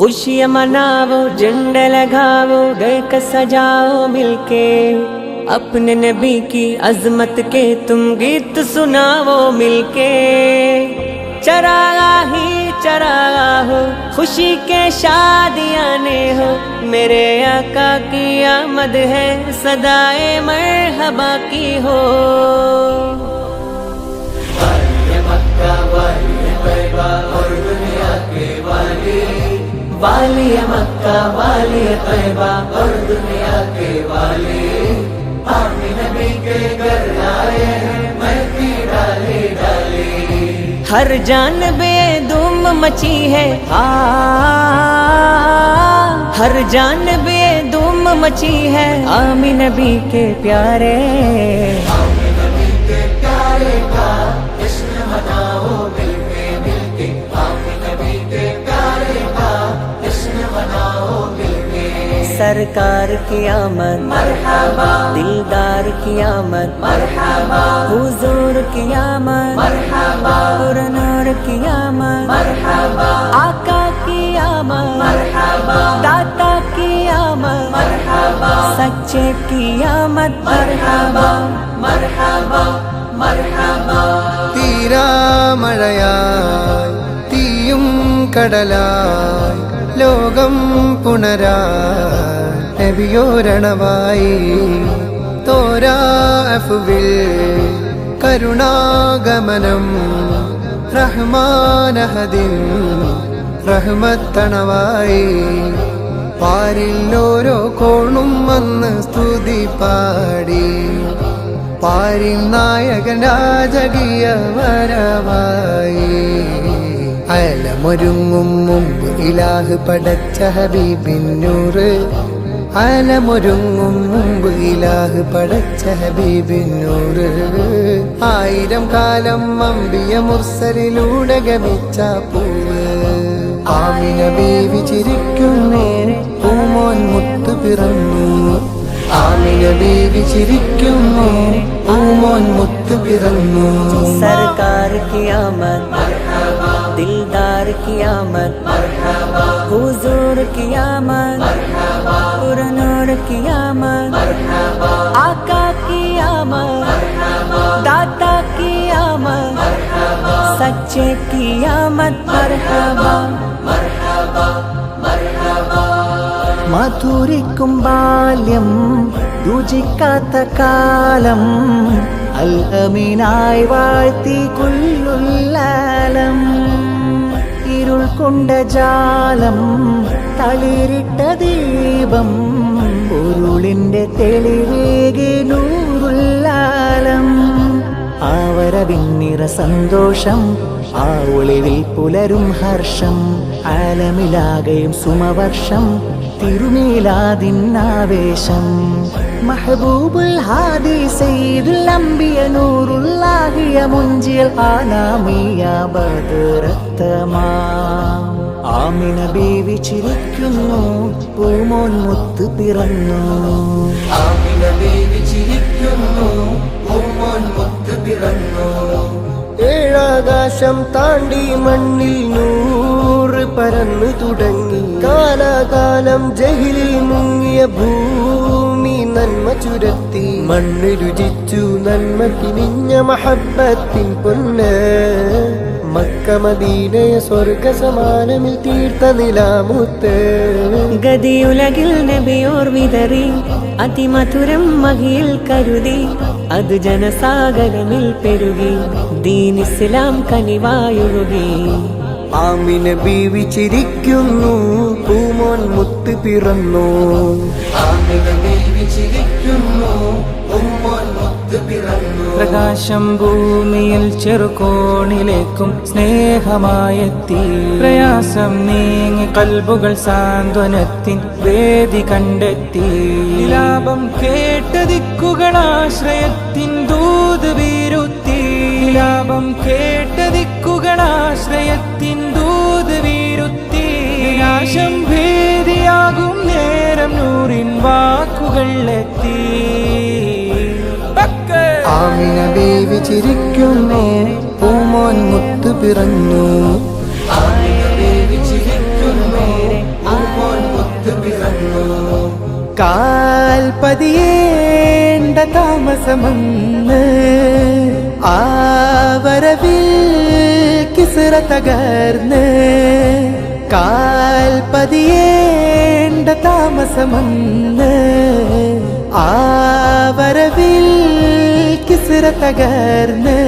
खुशियाँ मनाओ, झंडा लगाओ, घर का सजाओ मिलके। अपने नबी की अजमत के तुम गीत सुनाओ मिलके। चरागा ही चरागा हो, खुशी के शादियाँ ने हो। मेरे आका की आमद है, सदाए मरहबा की हो। वाली मक्का वाली तैयबा और दुनिया के वाली, वाली मक्का वाली तैयबा और दुनिया के वाली। आमी नबी के घर आए हैं महकी डाली डाली। हर जानबे धूम मची है, हर जानबे धूम मची है। आमी नबी के प्यारे, आमी नबी के प्यारे का जश्न मनाओ मिलके मिलके। आमी नबी के प्यारे का जश्न मनाओ मिलके। सरकार की आमद मरहबा, दिलदार की आमद मरहबा, हुजूर की आमद मरहबा, पुरनूर की आमद मरहबा, आका की आमद मरहबा, दाता की आमद मरहबा, सच्चे की आमद मरहबा, मरहबा, मरहबा। തീരാമഴയായി തീയും കടലായി ലോകം പുണരാൻ നബിയോരണവായി തോരാഫുവിൽ കരുണാഗമനം റഹ്മാനഹദിൻ റഹ്മത്തണവായി പാരിൽ ഓരോ കോണും വന്ന് സ്തുതി പാടി പാരിൽ നായകൻ രാജകീയ വരവായി അലമൊരുങ്ങും മുമ്പ് ഇലാഹ് പടച്ച ഹബീബിന്നൂറ് അലമൊരുങ്ങും മുമ്പ് ഇലാഹ് പടച്ച ഹബീബിന്നൂറ് ആയിരം കാലം അമ്പിയ മുർസലിലൂടെ ഗമിച്ച പൂവ് ആമിന ബീവി ചിരിക്കുന്നേ പൂമോൻ മുത്തു പിറന്നു ആമിന ബീവി ചിരിക്കുന്നു പൂമോൻ മുത്തു പിറന്നു सरकार की आमद दिलदार की आमद हुजूर की आमद पुरनूर की आमद आका की आमद दाता की आमद सच्चे की आमद मरहबा മധുരിക്കും ബാല്യം രുചിക്കാത്ത കാലം അൽ അമീനായി വാഴ്ത്തി കുല്ലുല്ലാലം ഇരുൾ കൊണ്ട ജാലം തളിരിട്ട ദീപം പൊരുളിന്റെ തെളിവേകി നൂറുല്ലാലം ആവരവിന്നിറ സന്തോഷം ആ ഒളിവിൽ പുലരും ഹർഷം ആലമിലാകയും സുമവർഷം തിരുമീലാദിന്നാവേശം മഹബൂബുൽ ഹാദി സയ്യിദുൽ അംബിയ നൂറുല്ലാഹിയ മുൻജിൽ ആനാമിയ ബദറത്തമാം ആമിന ബീവി ചിരിക്കുന്നു പൂമോൻ മുത്ത് പിറന്നു ആമിന ബീവി ചിരിക്കുന്നു പൂമോൻ മുത്ത് പിറന്നു ഏഴാകാശം താണ്ടി മണ്ണിൽ നൂറ് പരന്നു തുടങ്ങി കാലാകാലം ജഹിലിൽ മുങ്ങിയ ഭൂമി നന്മ ചുരത്തി മണ്ണ് രുചിച്ചു നന്മ കിനിഞ്ഞ മഹബത്തിൻ പൊന്ന് മക്ക മദീനയെ സ്വർഗ സമാനമിൽ തീർത്ത നിലാമുത്ത് ഗതിയുലകിൽ നബിയോർ വിതറി അതിമധുരം മഹിയിൽ കരുതി അത് ജനസാഗരമിൽ പെരുകി ദീൻ ഇസ്ലാം കനിവായൊഴുകി ആമിന ബീവി ചിരിക്കുന്നു പൂമോൻ മുത്ത് പിറന്നു ആമിന ബീവി ചിരിക്കുന്നു പൂമോൻ മുത്ത് പിറന്നു പ്രകാശം ഭൂമിയിൽ ചെറുകോണിലേക്കും സ്നേഹമായെത്തി പ്രയാസം നീങ്ങി കൽബുകൾ സാന്ത്വനത്തിൻ വേദി കണ്ടെത്തി ലാഭം കേട്ട ദിക്കുകളാശ്രയത്തിൻ ദൂത് വീരുത്തി ലാഭം കേട്ട ദിക്കുകളാശ്രയത്തിൻ ദൂത് വീരുത്തി നാശം ഭേദിയാകും നേരം നൂറിൻ വാക്കുകൾ എത്തി ആമിന ബീവി ചിരിക്കുന്നു പൂമോൻ മുത്ത് പിറന്നു ആമിന ബീവി ചിരിക്കുന്നു കാൽ പതിയേണ്ട താമസമെന്ന് ആ വരവിൽ കിസ്റ തകർന്ന് കാൽ പതിയേണ്ട താമസമെന്ന് ആ വരവിൽ കിസ്റ തകർന്ന്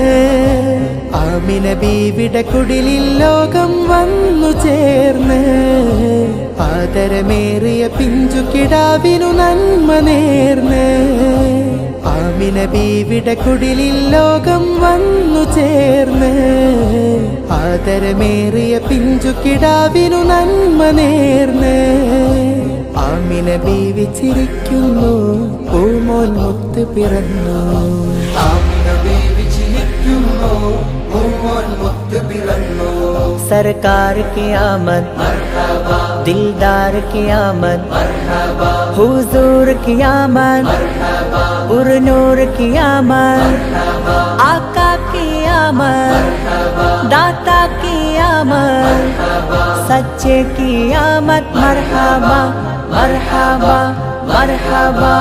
ആമിന ബീവിയുടെ കുടിലിൽ ലോകം വന്നു ചേർന്ന് ആദരമേറിയ പിഞ്ചു കിടാവിനു നന്മ നേർന്ന് ആമിന ബീവിയുടെ കുടിലിൽ ലോകം വന്നു ചേർന്ന് ആദരമേറിയ പിഞ്ചു കിടാവിനു നന്മ നേർന്ന് ആമിന ബീവി ചിരിക്കുന്നു പൂമോൻ മുത്ത് പിറന്നു ആമിന ബീവി ചിരിക്കുന്നു പൂമോൻ മുത്ത് പിറന്നു सरकार की आमद മർഹബാ दिलदार की आमद മർഹബാ हुजूर की आमद മർഹബാ पुरनूर की आमद മർഹബാ आका की आमद दाता की आमद सच्चे की आमद मरहबा मरहबा മർഹബാ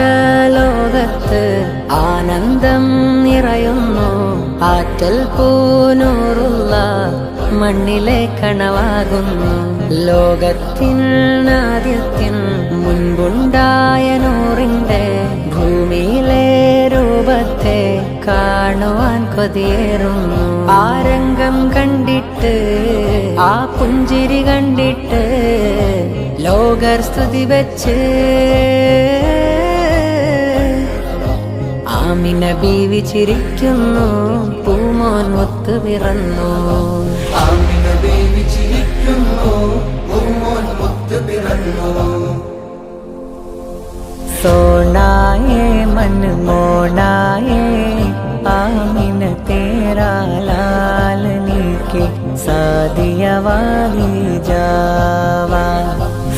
ആകാശലോകത്ത് ആനന്ദം നിറയുന്നു ആറ്റൽ പൂനൂറുള്ള മണ്ണിലെ കണവാകുന്നു ലോകത്തിൻ ആദ്യത്തിൻ മുൻപുണ്ടായ നൂറിന്റെ ഭൂമിയിലെ രൂപത്തെ കാണുവാൻ കൊതിയേറുന്നു ആ രംഗം കണ്ടിട്ട് ആ പുഞ്ചിരി കണ്ടിട്ട് ലോകർ സ്തുതി വെച്ച് ആമിന ബീവി ചിരിക്കുന്നു പൂമോൻ മുത്ത് പിറന്നു ആമിന ബീവി ചിരിക്കുന്നു പൂമോൻ മുത്ത് പിറന്നു सोनाए मन मोनाए आमिन तेरा लालनी के सादिया वाली जावा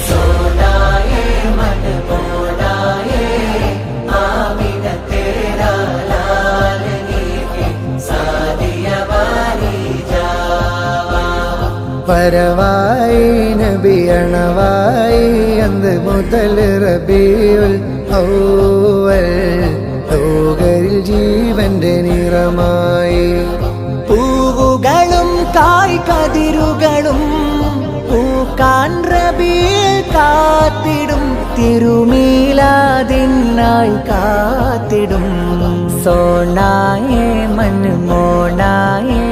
സോനായേ മൻ മോനായേ ആമിന തേരാ ലാലനി കെ സാദിയ വാലി ജാവാ വരവായി നബി അണവായി അന്ന് മുതൽ റബീഉൽ അവ്വൽ ലോകരിൽ ജീവന്റെ നിറമായി പൂവുകളും കായ്കതിരുകളും പൂക്കാൻ റബീൽ കാത്തിടും തിരുമീലാദിനായി കാത്തിടും സോനായേ മൻ മോനായേ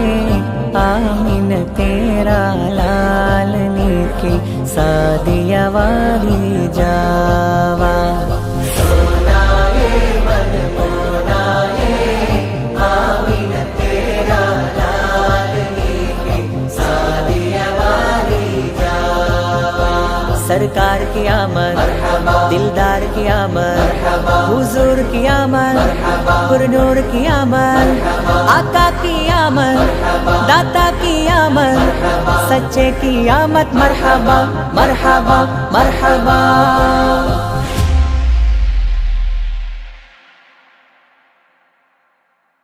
ആമിന തേരാ ലാലനി के सादिया वाली जावा സോനായേ മൻ മോനായേ ആമിന തേരാ ലാലനി കെ സാദിയ വാലി ജാവാ सरकार की आमद मरहबा दिलदार की आमद मरहबा हुजूर की आमद मरहबा पुरनूर की आमद आका की आमद दाता की आमद सच्चे की आमद मरहबा मरहबा मरहबा